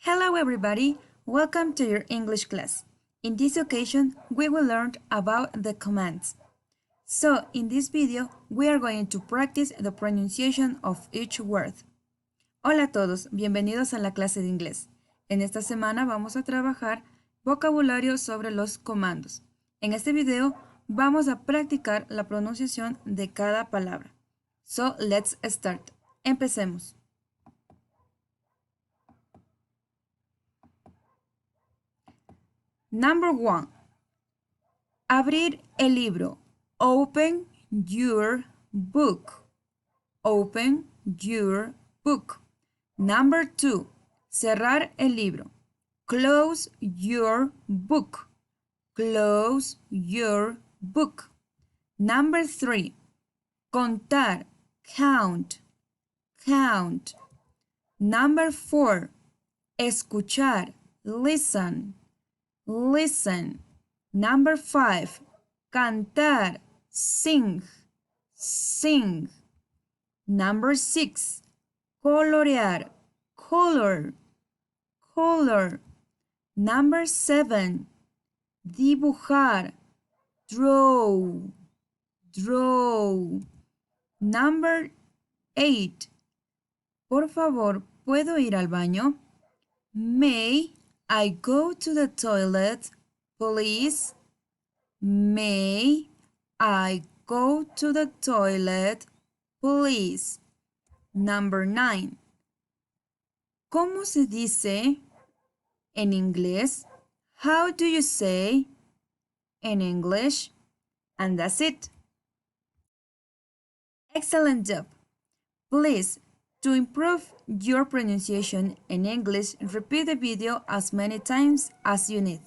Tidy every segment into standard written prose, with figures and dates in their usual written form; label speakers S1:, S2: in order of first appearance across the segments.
S1: Hello everybody, welcome to your English class. In this occasion, we will learn about the commands. So, in this video, we are going to practice the pronunciation of each word. Hola a todos, bienvenidos a la clase de inglés. En esta semana vamos a trabajar vocabulario sobre los comandos. En este video vamos a practicar la pronunciación de cada palabra. So, let's start. Empecemos. Number 1. Abrir el libro. Open your book. Open your book. Number 2. Cerrar el libro. Close your book. Close your book. Number 3. Contar. Count. Count. Number 4. Escuchar. Listen. Listen. Number 5. Cantar. Sing. Sing. Number 6. Colorear. Color. Color. Number 7. Dibujar. Draw. Draw. Number 8. Por favor, ¿puedo ir al baño? May I go to the toilet, please? May I go to the toilet, please? Number 9. ¿Cómo se dice en inglés? How do you say in English? And that's it. Excellent job. Please, to improve your pronunciation in English, repeat the video as many times as you need.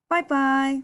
S1: Bye-bye.